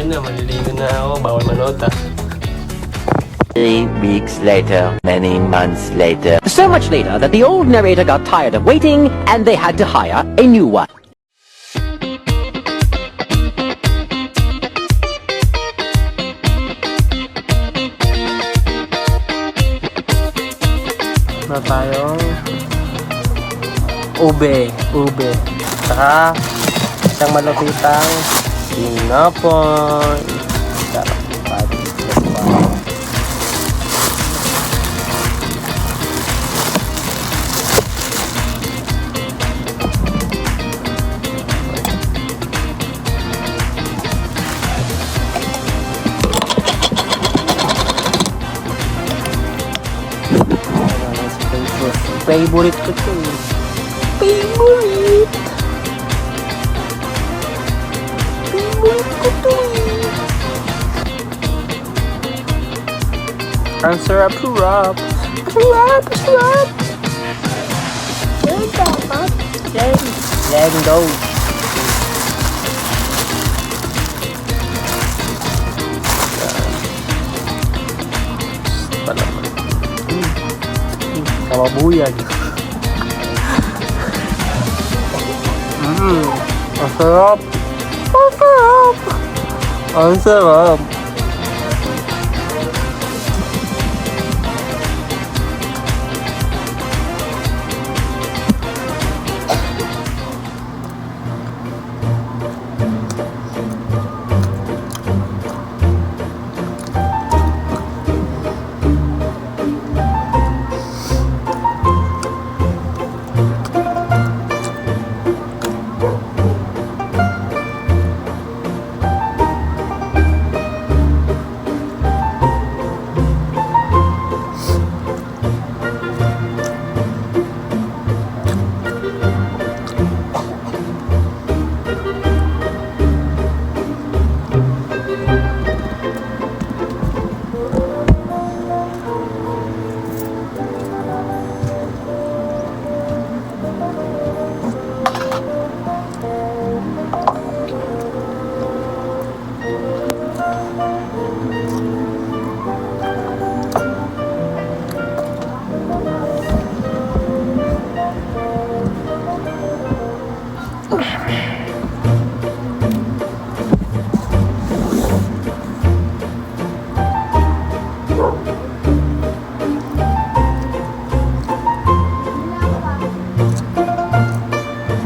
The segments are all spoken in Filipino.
Yun na, maliligo na ako. Bawal manota. 3 weeks later, many months later. So much later that the old narrator got tired of waiting and they had to hire a new one. Na tayong ube. Saka isang malapitang sinapon. Sarap yung pati. Favorite ko to. Favorite ko to. Ang sarap. Yan dapat. Yan daw. Palaman. Kamabuyag. Ang sarap. Ang sarap.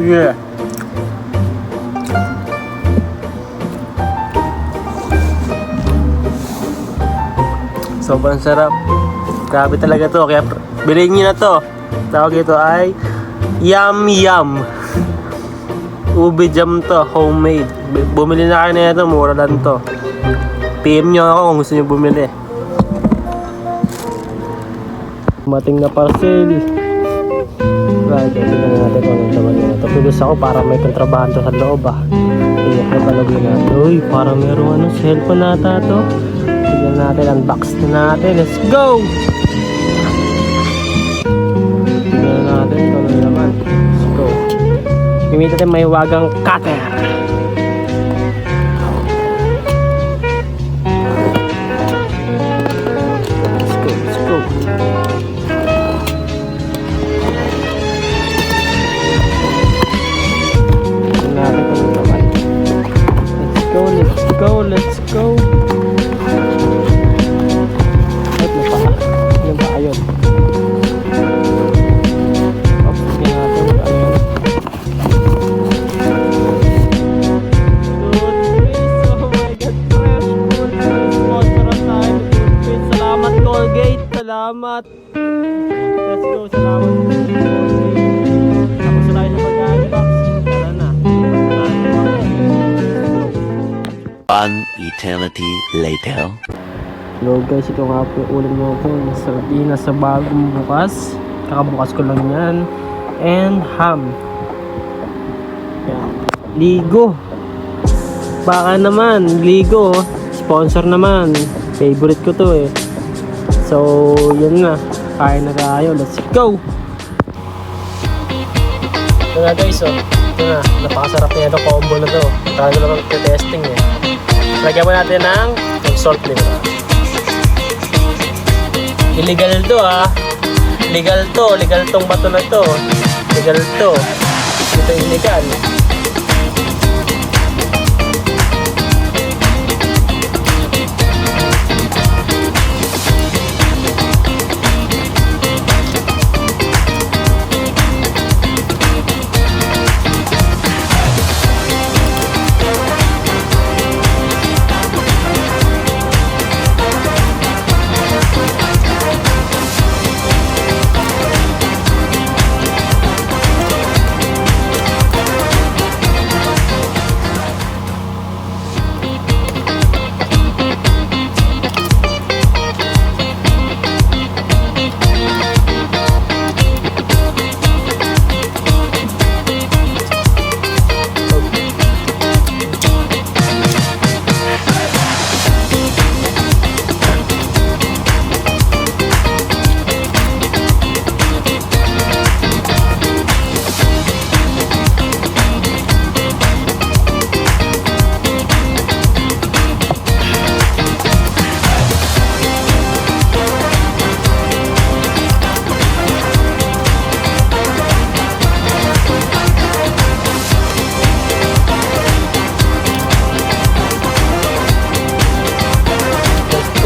Yeah. Sobrang sarap. Grabe talaga to. Kaya bilhin nyo na to. Tawag ito ay Yum Yum. Ube jam to. Homemade. Bumili na kayo na ito. Mura lang to. PM nyo ako kung gusto nyo bumili. Mating na parcel. Right, tingnan natin kung anong laman nito. Pagos ako para may kontrabando sa loob Tingnan ko talaga natin. Uy, parang mayroong cellphone nata to. Tingnan natin, unbox na natin. Let's go! Tingnan natin kung ano naman. Let's go. Gamitin natin may wagang cutter. Let's go. Let's go. At yung pa ayun. Tingnan natin ayun. Toothpaste, oh my god, fresh Colgate. Sponsor tayo ng toothpaste. Salamat Colgate, salamat. Let's go, salamat Colgate. Tapos na tayo sa pag-unbox. Tara na. One eternity later. Hello guys, ito nga po yung ulam natin. Sardinas sa bagong bukas. Kakabukas ko lang yan. And ham. Yan. Ligo. Baka naman, Ligo. Sponsor naman. Favorite ko to eh. So, yan na. Kain na tayo. Let's go! Ito nga guys, oh. Ito na. Napakasarap na ito combo na to. Tayo naman testing eh. So, Lagyan mo natin ng salt liver. Illegal to Legal to. Legal tong bato na to. Legal to. Ito illegal.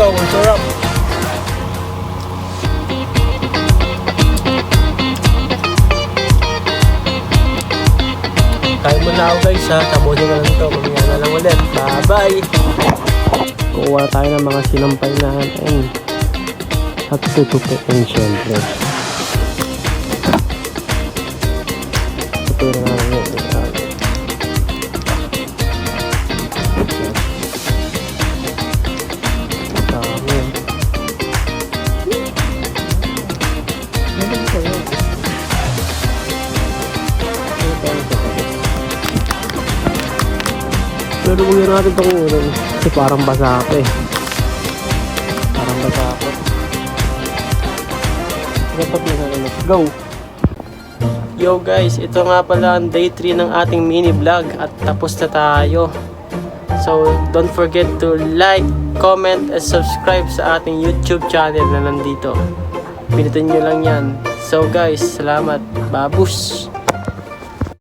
Ang sarap. Kain mo na ako guys ha. Tapusin na lang ito. Mamaya na lang ulit. Bye bye. Kuha tayo ng mga sinampay natin. At tutupiin syempre. Tutupiin na lang yun. Pero huwag natin itong ulo kasi parang basa ako Parang basa ako. Dapat na natin. Let's go! Yo guys, ito nga pala ang day 3 ng ating mini vlog at tapos na tayo. So don't forget to like, comment, and subscribe sa ating YouTube channel na nandito. Pinutin nyo lang yan. So guys, salamat. Babush!